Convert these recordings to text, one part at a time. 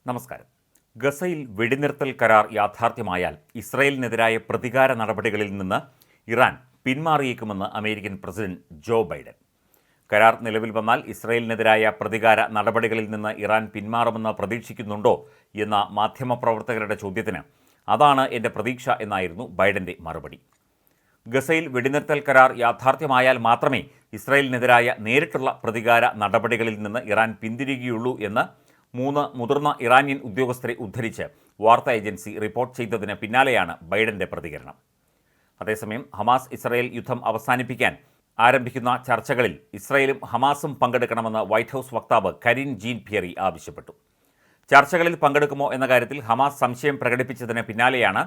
നമസ്കാരം. ഗസയിൽ വെടിനിർത്തൽ കരാർ യാഥാർത്ഥ്യമായാൽ ഇസ്രായേലിനെതിരായ പ്രതികാര നടപടികളിൽ നിന്ന് ഇറാൻ പിന്മാറിയേക്കുമെന്ന് അമേരിക്കൻ പ്രസിഡന്റ് ജോ ബൈഡൻ. കരാർ നിലവിൽ വന്നാൽ ഇസ്രായേലിനെതിരായ പ്രതികാര നടപടികളിൽ നിന്ന് ഇറാൻ പിന്മാറുമെന്ന് പ്രതീക്ഷിക്കുന്നുണ്ടോ എന്ന മാധ്യമപ്രവർത്തകരുടെ ചോദ്യത്തിന് അതാണ് എൻ്റെ പ്രതീക്ഷ എന്നായിരുന്നു ബൈഡൻ്റെ മറുപടി. ഗസയിൽ വെടിനിർത്തൽ കരാർ യാഥാർത്ഥ്യമായാൽ മാത്രമേ ഇസ്രായേലിനെതിരായ നേരിട്ടുള്ള പ്രതികാര നടപടികളിൽ നിന്ന് ഇറാൻ പിന്തിരിയുകയുള്ളൂ എന്ന് 3 മുതിർന്ന ഇറാനിയൻ ഉദ്യോഗസ്ഥരെ ഉദ്ധരിച്ച് വാർത്താ ഏജൻസി റിപ്പോർട്ട് ചെയ്തതിന് പിന്നാലെയാണ് ബൈഡൻ്റെ പ്രതികരണം. അതേസമയം ഹമാസ് ഇസ്രായേൽ യുദ്ധം അവസാനിപ്പിക്കാൻ ആരംഭിക്കുന്ന ചർച്ചകളിൽ ഇസ്രായേലും ഹമാസും പങ്കെടുക്കണമെന്ന് വൈറ്റ് ഹൗസ് വക്താവ് കരീൻ ജീൻ പിയറി ആവശ്യപ്പെട്ടു. ചർച്ചകളിൽ പങ്കെടുക്കുമോ എന്ന കാര്യത്തിൽ ഹമാസ് സംശയം പ്രകടിപ്പിച്ചതിന് പിന്നാലെയാണ്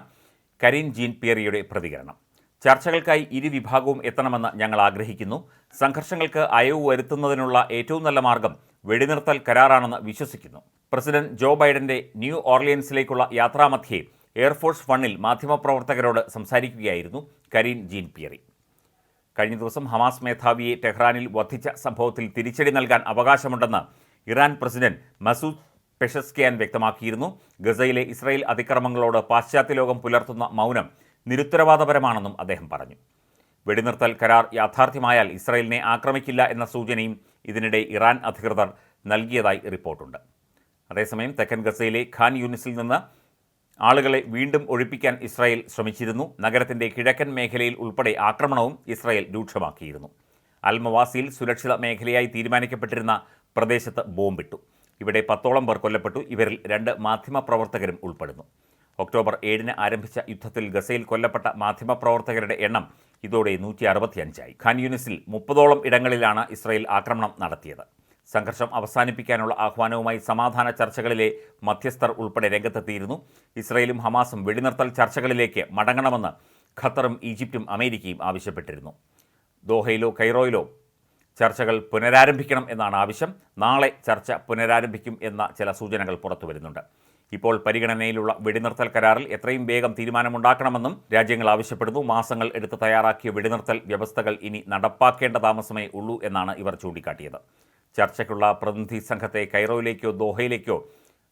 കരീൻ ജീൻ പിയറിയുടെ പ്രതികരണം. ചർച്ചകൾക്കായി ഇരുവിഭാഗവും എത്തണമെന്ന് ഞങ്ങൾ ആഗ്രഹിക്കുന്നു. സംഘർഷങ്ങൾക്ക് അയവ് വരുത്തുന്നതിനുള്ള ഏറ്റവും നല്ല മാർഗം വെടിനിർത്തൽ കരാറാണെന്ന് വിശ്വസിക്കുന്നു. പ്രസിഡന്റ് ജോ ബൈഡന്റെ ന്യൂ ഓർലിയൻസിലേക്കുള്ള യാത്രാമധ്യേ എയർഫോഴ്സ് വണ്ണിൽ മാധ്യമപ്രവർത്തകരോട് സംസാരിക്കുകയായിരുന്നു കരീൻ ജീൻ പിയറി. കഴിഞ്ഞ ദിവസം ഹമാസ് മേധാവിയെ ടെഹ്റാനിൽ വധിച്ച സംഭവത്തിൽ തിരിച്ചടി നൽകാൻ അവകാശമുണ്ടെന്ന് ഇറാൻ പ്രസിഡന്റ് മസൂദ് പെഷസ്കിയാൻ വ്യക്തമാക്കിയിരുന്നു. ഗസയിലെ ഇസ്രായേൽ അതിക്രമങ്ങളോട് പാശ്ചാത്യ ലോകം പുലർത്തുന്ന മൗനം നിരുത്തരവാദപരമാണെന്നും അദ്ദേഹം പറഞ്ഞു. വെടിനിർത്തൽ കരാർ യാഥാർത്ഥ്യമായാൽ ഇസ്രായേലിനെ ആക്രമിക്കില്ല എന്ന സൂചനയും ഇതിനിടെ ഇറാൻ അധികൃതർ നൽകിയതായി റിപ്പോർട്ടുണ്ട്. അതേസമയം തെക്കൻ ഗസയിലെ ഖാൻ യൂനിസിൽ നിന്ന് ആളുകളെ വീണ്ടും ഒഴിപ്പിക്കാൻ ഇസ്രായേൽ ശ്രമിച്ചിരുന്നു. നഗരത്തിൻ്റെ കിഴക്കൻ മേഖലയിൽ ഉൾപ്പെടെ ആക്രമണവും ഇസ്രായേൽ രൂക്ഷമാക്കിയിരുന്നു. അൽമവാസിയിൽ സുരക്ഷിത മേഖലയായി തീരുമാനിക്കപ്പെട്ടിരുന്ന പ്രദേശത്ത് ബോംബിട്ടു. ഇവിടെ 10ഓളം പേർ കൊല്ലപ്പെട്ടു. ഇവരിൽ 2 മാധ്യമപ്രവർത്തകരും ഉൾപ്പെടുന്നു. ഒക്ടോബർ 7-ന് ആരംഭിച്ച യുദ്ധത്തിൽ ഗസയിൽ കൊല്ലപ്പെട്ട മാധ്യമപ്രവർത്തകരുടെ എണ്ണം ഇതോടെ 165 ഖാൻ യൂനിസിൽ 30ഓളം ഇടങ്ങളിലാണ് ഇസ്രായേൽ ആക്രമണം നടത്തിയത്. സംഘർഷം അവസാനിപ്പിക്കാനുള്ള ആഹ്വാനവുമായി സമാധാന ചർച്ചകളിലെ മധ്യസ്ഥർ ഉൾപ്പെടെ രംഗത്തെത്തിയിരുന്നു. ഇസ്രായേലും ഹമാസും വെടിനിർത്തൽ ചർച്ചകളിലേക്ക് മടങ്ങണമെന്ന് ഖത്തറും ഈജിപ്തും അമേരിക്കയും ആവശ്യപ്പെട്ടിരുന്നു. ദോഹയിലോ കൈറോയിലോ ചർച്ചകൾ പുനരാരംഭിക്കണം എന്നാണ് ആവശ്യം. നാളെ ചർച്ച പുനരാരംഭിക്കും എന്ന ചില സൂചനകൾ പുറത്തുവരുന്നുണ്ട്. ഇപ്പോൾ പരിഗണനയിലുള്ള വെടിനിർത്തൽ കരാറിൽ എത്രയും വേഗം തീരുമാനമുണ്ടാക്കണമെന്നും രാജ്യങ്ങൾ ആവശ്യപ്പെടുന്നു. മാസങ്ങൾ എടുത്ത് തയ്യാറാക്കിയ വെടിനിർത്തൽ വ്യവസ്ഥകൾ ഇനി നടപ്പാക്കേണ്ട താമസമേ ഉള്ളൂ എന്നാണ് ഇവർ ചൂണ്ടിക്കാട്ടിയത്. ചർച്ചയ്ക്കുള്ള പ്രതിനിധി സംഘത്തെ കൈറോയിലേക്കോ ദോഹയിലേക്കോ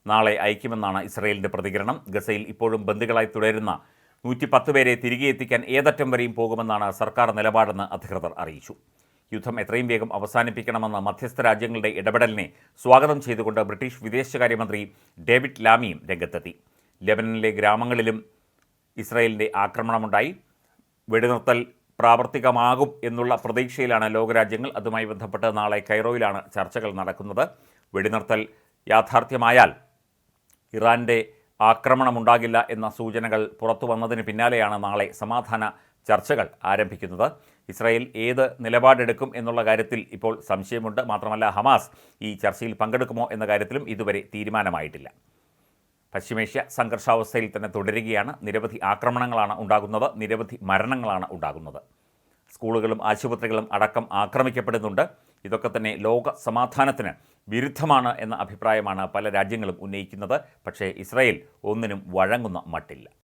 നാളെ അയക്കുമെന്നാണ് ഇസ്രായേലിൻ്റെ പ്രതികരണം. ഗസയിൽ ഇപ്പോഴും ബന്ദികളായി തുടരുന്ന 110 പേരെ തിരികെ എത്തിക്കാൻ ഏതറ്റം വരെയും പോകുമെന്നാണ് സർക്കാർ നിലപാടെന്ന് അധികൃതർ അറിയിച്ചു. യുദ്ധം എത്രയും വേഗം അവസാനിപ്പിക്കണമെന്ന മധ്യസ്ഥ രാജ്യങ്ങളുടെ ഇടപെടലിനെ സ്വാഗതം ചെയ്തുകൊണ്ട് ബ്രിട്ടീഷ് വിദേശകാര്യമന്ത്രി ഡേവിഡ് ലാമിയും രംഗത്തെത്തി. ലെബനനിലെ ഗ്രാമങ്ങളിലും ഇസ്രായേലിൻ്റെ ആക്രമണമുണ്ടായി. വെടിനിർത്തൽ പ്രാവർത്തികമാകും എന്നുള്ള പ്രതീക്ഷയിലാണ് ലോകരാജ്യങ്ങൾ. അതുമായി ബന്ധപ്പെട്ട് നാളെ കൈറോയിലാണ് ചർച്ചകൾ നടക്കുന്നത്. വെടിനിർത്തൽ യാഥാർത്ഥ്യമായാൽ ഇറാൻ്റെ ആക്രമണമുണ്ടാകില്ല എന്ന സൂചനകൾ പുറത്തു വന്നതിന് പിന്നാലെയാണ് നാളെ സമാധാന ചർച്ചകൾ ആരംഭിക്കുന്നത്. ഇസ്രായേൽ ഏത് നിലപാടെടുക്കും എന്നുള്ള കാര്യത്തിൽ ഇപ്പോൾ സംശയമുണ്ട്. മാത്രമല്ല ഹമാസ് ഈ ചർച്ചയിൽ പങ്കെടുക്കുമോ എന്ന കാര്യത്തിലും ഇതുവരെ തീരുമാനമായിട്ടില്ല. പശ്ചിമേഷ്യ സംഘർഷാവസ്ഥയിൽ തന്നെ തുടരുകയാണ്. നിരവധി ആക്രമണങ്ങളാണ് ഉണ്ടാകുന്നത്. നിരവധി മരണങ്ങളാണ് ഉണ്ടാകുന്നത്. സ്കൂളുകളും ആശുപത്രികളും അടക്കം ആക്രമിക്കപ്പെടുന്നുണ്ട്. ഇതൊക്കെ തന്നെ ലോക സമാധാനത്തിന് വിരുദ്ധമാണ് എന്ന അഭിപ്രായമാണ് പല രാജ്യങ്ങളും ഉന്നയിക്കുന്നത്. പക്ഷേ ഇസ്രായേൽ ഒന്നിനും വഴങ്ങുന്ന മട്ടില്ല.